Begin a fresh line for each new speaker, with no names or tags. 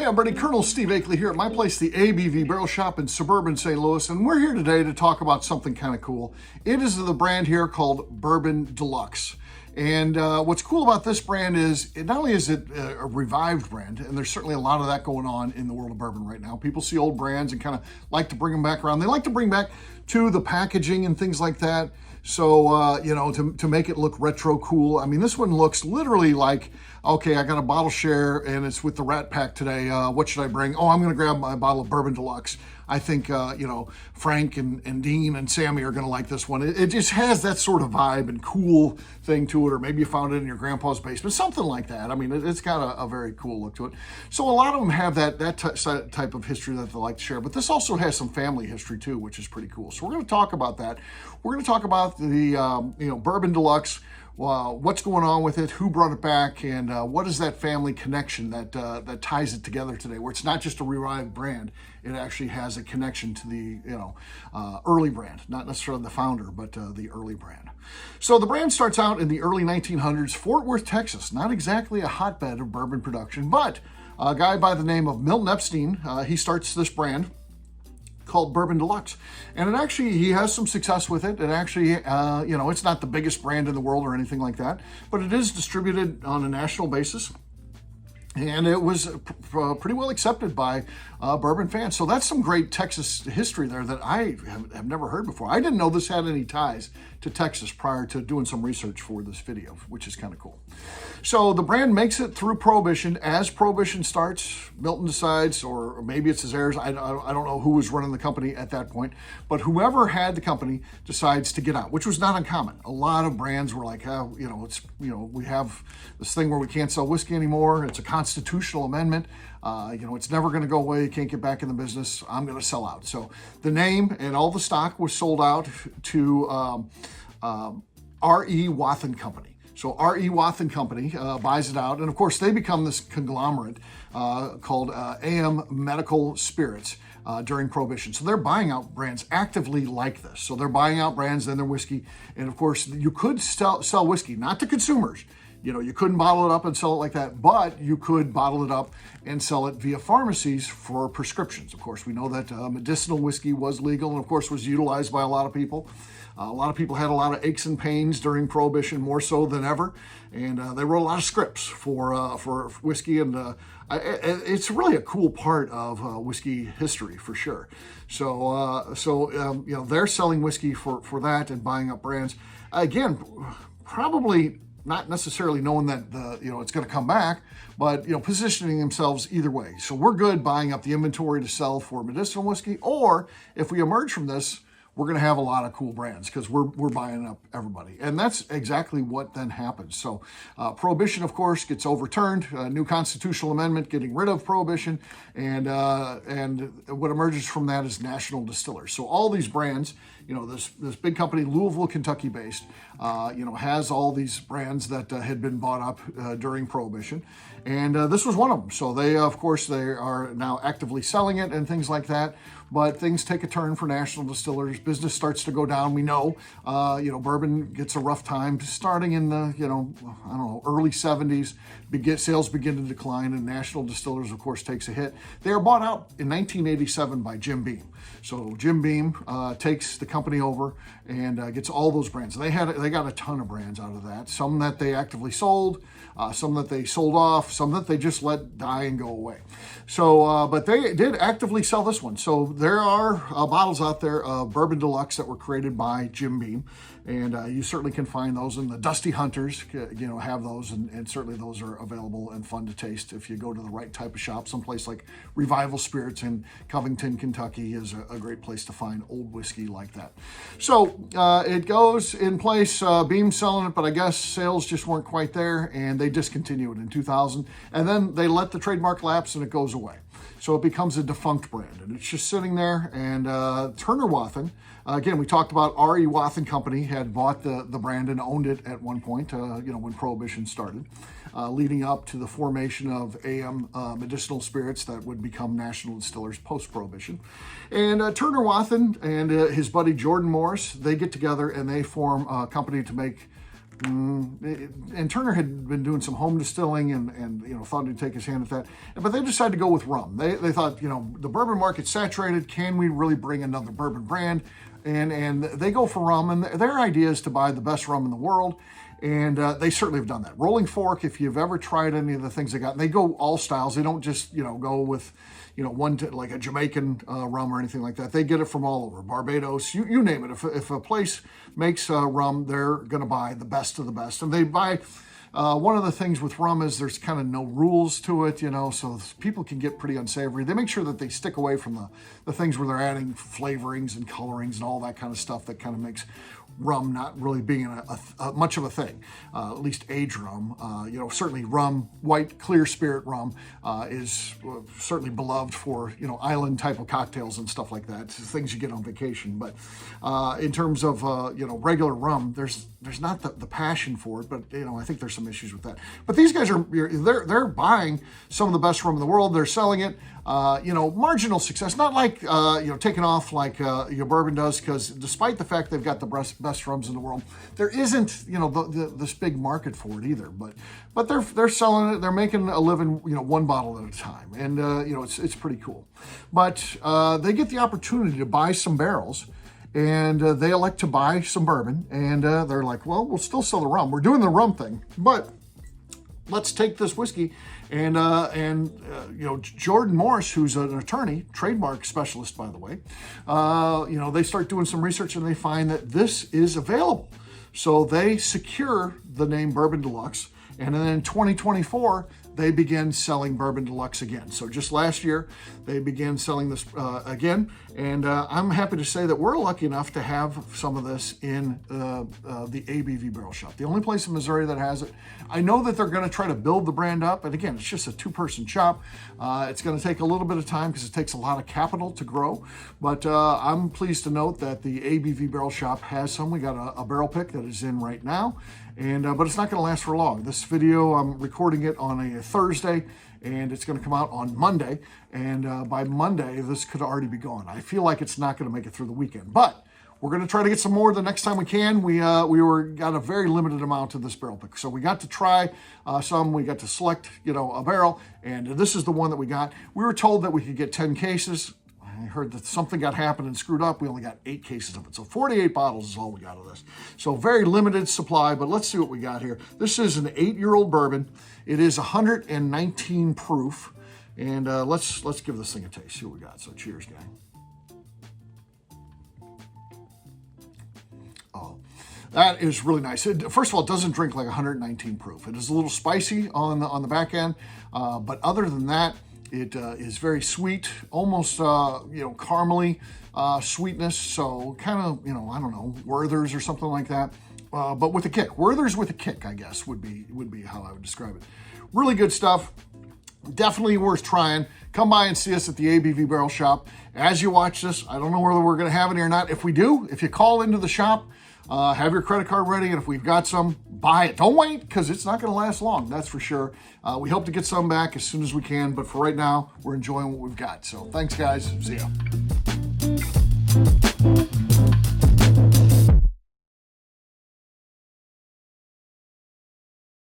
Hey everybody, Colonel Steve Akley here at my place, the ABV Barrel Shop in suburban St. Louis, and we're here today to talk about something kind of cool. It is the brand here called Bourbon Deluxe. And what's cool about this brand is, not only is it a revived brand, and there's certainly a lot of that going on in the world of bourbon right now. People see old brands and kind of like to bring them back around. They like to bring back to the packaging and things like that. So, to make it look retro cool. I mean, this one looks literally like, okay, I got a bottle share and it's with the Rat Pack today. What should I bring? Oh, I'm going to grab my bottle of Bourbon Deluxe. I think, Frank and Dean and Sammy are going to like this one. It just has that sort of vibe and cool thing to it, or maybe you found it in your grandpa's basement, something like that. I mean, it's got a very cool look to it. So a lot of them have that type of history that they like to share, but this also has some family history too, which is pretty cool. So we're going to talk about that. We're going to talk about the, Bourbon Deluxe, what's going on with it, who brought it back, and what is that family connection that ties it together today, where it's not just a revived brand, it actually has a connection to the early brand, not necessarily the founder, but the early brand. So the brand starts out in the early 1900s, Fort Worth, Texas, not exactly a hotbed of bourbon production, but a guy by the name of Milton Epstein, he starts this brand called Bourbon Deluxe. And it actually, he has some success with it. It actually, it's not the biggest brand in the world or anything like that, but it is distributed on a national basis. And it was pretty well accepted by bourbon fans. So that's some great Texas history there that I have never heard before. I didn't know this had any ties to Texas prior to doing some research for this video, which is kind of cool. So the brand makes it through Prohibition. As Prohibition starts, Milton decides, or maybe it's his heirs, I don't know who was running the company at that point, but whoever had the company decides to get out, which was not uncommon. A lot of brands were like, we have this thing where we can't sell whiskey anymore. It's a constitutional amendment. It's never going to go away. You can't get back in the business. I'm going to sell out. So the name and all the stock was sold out to R.E. Wathen Company. So R.E. Wathen Company buys it out. And of course, they become this conglomerate called AM Medical Spirits during Prohibition. So they're buying out brands actively like this. So they're buying out brands, then their whiskey. And of course, you could sell whiskey, not to consumers. You couldn't bottle it up and sell it like that, but you could bottle it up and sell it via pharmacies for prescriptions. Of course, we know that medicinal whiskey was legal and, of course, was utilized by a lot of people. A lot of people had a lot of aches and pains during Prohibition, more so than ever, and they wrote a lot of scripts for whiskey, and it's really a cool part of whiskey history for sure. So they're selling whiskey for that and buying up brands. Again, probably not necessarily knowing that it's going to come back, but positioning themselves either way. So we're good buying up the inventory to sell for medicinal whiskey, or if we emerge from this, we're going to have a lot of cool brands because we're buying up everybody. And that's exactly what then happens. So Prohibition, of course, gets overturned, a new constitutional amendment getting rid of Prohibition, and what emerges from that is national distillers. So all these brands, this big company, Louisville, Kentucky based, has all these brands that had been bought up during Prohibition. And this was one of them. So they are now actively selling it and things like that. But things take a turn for national distillers. Business starts to go down. We know, bourbon gets a rough time starting in the, early 70s. Sales begin to decline, and national distillers, of course, takes a hit. They are bought out in 1987 by Jim Beam. So Jim Beam takes the company over and gets all those brands. They got a ton of brands out of that. Some that they actively sold, some that they sold off, some that they just let die and go away. So, but they did actively sell this one. So there are bottles out there of Bourbon Deluxe that were created by Jim Beam, and you certainly can find those. And the Dusty Hunters, have those, and certainly those are available and fun to taste if you go to the right type of shop. Someplace like Revival Spirits in Covington, Kentucky is a great place to find old whiskey like that. So it goes in place. Beam's selling it, but I guess sales just weren't quite there, and they discontinue it in 2000. And then they let the trademark lapse, and it goes away. So it becomes a defunct brand, and it's just sitting there. And Turner Wathen, again, we talked about R.E. Wathen Company had bought the brand and owned it at one point, when Prohibition started, leading up to the formation of AM Medicinal Spirits that would become national distillers post-Prohibition. And Turner Wathen and his buddy Jordan Morris, they get together and they form a company to make and Turner had been doing some home distilling and you know, thought he'd take his hand at that. But they decided to go with rum. They thought, you know, the bourbon market's saturated. Can we really bring another bourbon brand? And they go for rum. And their idea is to buy the best rum in the world. And they certainly have done that. Rolling Fork, if you've ever tried any of the things they got, they go all styles. They don't just, you know, go with, you know, like a Jamaican rum or anything like that. They get it from all over. Barbados, you name it. If a place makes rum, they're going to buy the best of the best. And they buy, one of the things with rum is there's kind of no rules to it, you know, so people can get pretty unsavory. They make sure that they stick away from the things where they're adding flavorings and colorings and all that kind of stuff that kind of makes rum not really being much of a thing, at least aged rum. You know, certainly rum, white, clear spirit rum is certainly beloved for, you know, island type of cocktails and stuff like that. It's things you get on vacation. But in terms of, you know, regular rum, there's not the passion for it, but, you know, I think there's some issues with that. But these guys they're buying some of the best rum in the world. They're selling it. You know, marginal success, not like, you know, taking off like your bourbon does, because despite the fact they've got the best rums in the world, there isn't, you know, this big market for it either. But they're selling it. They're making a living, you know, one bottle at a time, and you know, it's pretty cool. But they get the opportunity to buy some barrels, and they elect to buy some bourbon, and they're like, well, we'll still sell the rum. We're doing the rum thing, but let's take this whiskey and you know, Jordan Morris, who's an attorney, trademark specialist, by the way, you know, they start doing some research and they find that this is available. So they secure the name Bourbon Deluxe, and then in 2024, they begin selling Bourbon Deluxe again. So just last year, they began selling this again. And I'm happy to say that we're lucky enough to have some of this in the ABV Barrel Shop, the only place in Missouri that has it. I know that they're going to try to build the brand up. And again, it's just a two-person shop. It's going to take a little bit of time because it takes a lot of capital to grow. But I'm pleased to note that the ABV Barrel Shop has some. We got a barrel pick that is in right now. And but it's not going to last for long. This video, I'm recording it on a Thursday, and it's going to come out on Monday. And by Monday, this could already be gone. I feel like it's not going to make it through the weekend, but we're going to try to get some more the next time we can. We got a very limited amount of this barrel pick, so we got to try some. We got to select, you know, a barrel, and this is the one that we got. We were told that we could get 10 cases. I heard that something got happened and screwed up. We only got 8 cases of it. So 48 bottles is all we got of this. So very limited supply, but let's see what we got here. This is an 8-year-old bourbon. It is 119 proof. And let's give this thing a taste, see what we got. So cheers, gang. Oh, that is really nice. First of all, it doesn't drink like 119 proof. It is a little spicy on the back end, but other than that, it is very sweet, almost, you know, caramely sweetness. So kind of, you know, I don't know, Werther's or something like that, but with a kick. Werther's with a kick, I guess, would be how I would describe it. Really good stuff. Definitely worth trying. Come by and see us at the ABV Barrel Shop. As you watch this, I don't know whether we're going to have it or not. If we do, if you call into the shop, have your credit card ready, and if we've got some, buy it. Don't wait, because it's not going to last long, that's for sure. We hope to get some back as soon as we can, but for right now, we're enjoying what we've got. So thanks, guys. See ya.